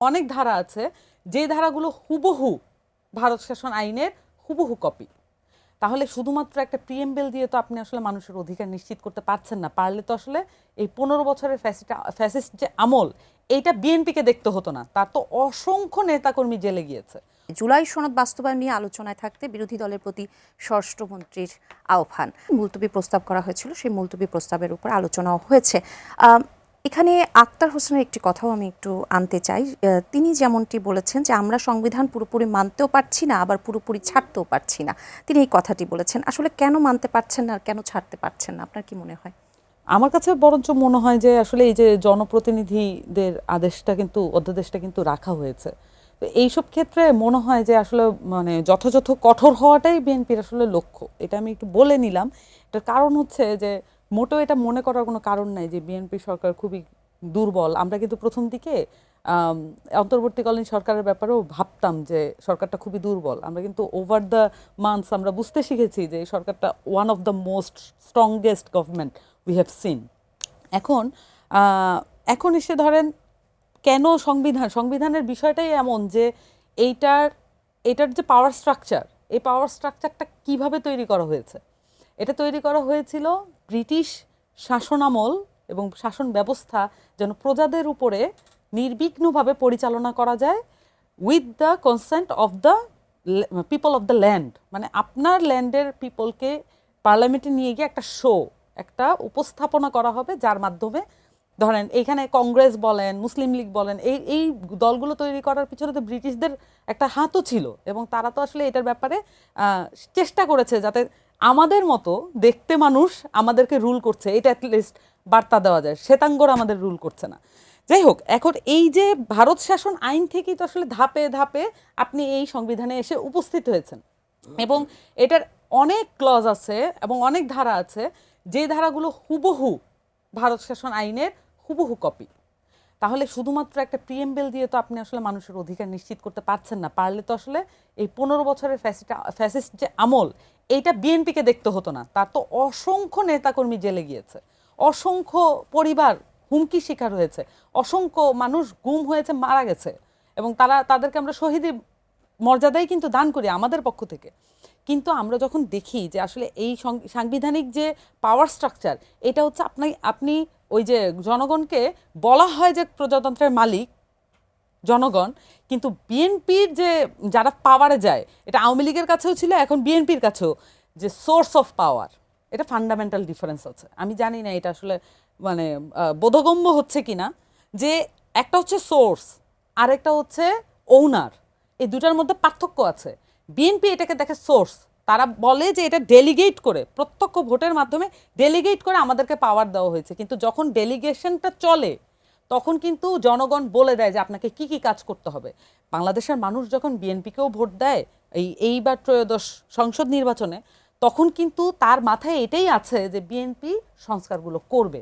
অনেক ধারা আছে যে ধারাগুলো হুবহু ভারত শাসন আইনের হুবহু কপি। তাহলে শুধুমাত্র একটা প্রিএমবেল দিয়ে তো আপনি আসলে মানুষের অধিকার নিশ্চিত করতে পারছেন না। পারলে তো আসলে এই 15 বছরের ফ্যাসিস্ট যে আমল, এইটা বিএনপিকে দেখতে হতো না। তার তো অসংখ্য নেতাকর্মী জেলে গিয়েছে। জুলাই সনদ বাস্তবায়ন নিয়ে আলোচনায় থাকতে বিরোধী দলের প্রতি স্বরাষ্ট্রমন্ত্রীর আহ্বান, মুলতবি প্রস্তাব করা হয়েছিল, সেই মুলতবি প্রস্তাবের উপর আলোচনাও হয়েছে। এখানে আক্তার হোসেনের একটি কথাও আমি একটু আনতে চাই। তিনি যেমনটি বলেছেন যে আমরা সংবিধান পুরোপুরি মানতেও পারছি না, আবার পুরোপুরি ছাড়তেও পারছি না। তিনি এই কথাটি বলেছেন। আসলে কেন মানতে পারছেন না আর কেন ছাড়তে পারছেন না, আপনার কি মনে হয়? আমার কাছে বরঞ্চ মনে হয় যে আসলে এই যে জনপ্রতিনিধিদের অধ্যাদেশটা কিন্তু রাখা হয়েছে। তো এইসব ক্ষেত্রে মনে হয় যে আসলে মানে যথাযথ কঠোর হওয়াটাই বিএনপির আসলে লক্ষ্য। এটা আমি একটু বলে নিলাম। এটার কারণ হচ্ছে যে মোটেও এটা মনে করার কোনো কারণ নাই যে বিএনপি সরকার খুবই দুর্বল। আমরা কিন্তু প্রথম দিকে অন্তর্বর্তীকালীন সরকারের ব্যাপারেও ভাবতাম যে সরকারটা খুবই দুর্বল। আমরা কিন্তু ওভার দ্য মান্থস আমরা বুঝতে শিখেছি যে এই সরকারটা one of the most strongest government we have seen. এখন এসে ধরেন কেন সংবিধানের বিষয়টাই এমন যে এইটার যে পাওয়ার স্ট্রাকচার, এই পাওয়ার স্ট্রাকচারটা কিভাবে তৈরি করা হয়েছে? এটা তৈরি করা হয়েছিল ব্রিটিশ শাসনামল এবং শাসন ব্যবস্থা যেন প্রজাদের উপরে নির্বিঘ্নভাবে পরিচালনা করা যায় with the consent of the people of the land. মানে আপনার ল্যান্ডের পিপলকে পার্লামেন্টে নিয়ে গিয়ে একটা উপস্থাপনা করা হবে, যার মাধ্যমে ধরেন এইখানে কংগ্রেস বলেন, মুসলিম লীগ বলেন, এই দলগুলো তৈরি করার পিছনে তো ব্রিটিশদের একটা হাতও ছিল, এবং তারা তো আসলে এটার ব্যাপারে চেষ্টা করেছে যাতে আমাদের মতো দেখতে মানুষ আমাদেরকে রুল করছে এটা অ্যাটলিস্ট বার্তা দেওয়া যায়, শ্বেতাঙ্গরা আমাদের রুল করছে না। যাই হোক, এখন এই যে ভারত শাসন আইন থেকেই তো আসলে ধাপে ধাপে আপনি এই সংবিধানে এসে উপস্থিত হয়েছেন, এবং এটার অনেক ক্লজ আছে এবং অনেক ধারা আছে যে ধারাগুলো হুবহু ভারত শাসন আইনের হুবহু কপি। তাহলে শুধুমাত্র একটা প্রিএমবেল দিয়ে তো আপনি আসলে মানুষের অধিকার নিশ্চিত করতে পারছেন না। পারলে তো আসলে এই 15 বছরের ফ্যাসিস্ট যে আমল, এইটা বিএনপিকে দেখতে হতো না। তার তো অসংখ্য নেতাকর্মী জেলে গিয়েছে, অসংখ্য পরিবার হুমকি শিকার হয়েছে, অসংখ্য মানুষ গুম হয়েছে, মারা গেছে, এবং তাদেরকে আমরা শহীদের মর্যাদাই কিন্তু দান করি আমাদের পক্ষ থেকে। কিন্তু আমরা যখন দেখি যে আসলে এই সাংবিধানিক যে পাওয়ার স্ট্রাকচার, এটা হচ্ছে আপনি ওই যে জনগণকে বলা হয় যে প্রজাতন্ত্রের মালিক জনগণ, কিন্তু বিএনপির যে যারা পাওয়ারে যায়, এটা আওয়ামী লীগের কাছেও ছিল, এখন বিএনপির কাছেও যে সোর্স অফ পাওয়ার, এটা ফান্ডামেন্টাল ডিফারেন্স আছে। আমি জানি না এটা আসলে মানে বোধগম্য হচ্ছে কিনা, যে একটা হচ্ছে সোর্স আর একটা হচ্ছে ওনার, এই দুটার মধ্যে পার্থক্য আছে। বিএনপি এটাকে দেখে সোর্স, তারা বলে যে এটা ডেলিগেট করে, প্রত্যক্ষ ভোটের মাধ্যমে ডেলিগেট করে আমাদেরকে পাওয়ার দেওয়া হয়েছে, কিন্তু যখন ডেলিগেশনটা চলে তখন কিন্তু জনগণ বলে দেয় যে আপনাকে কি কি কাজ করতে হবে। বাংলাদেশের মানুষ যখন বিএনপিকেও ভোট দেয় এইবার ত্রয়োদশ সংসদ নির্বাচনে, তখন কিন্তু তার মাথায় এটাই আছে যে বিএনপি সংস্কারগুলো করবে।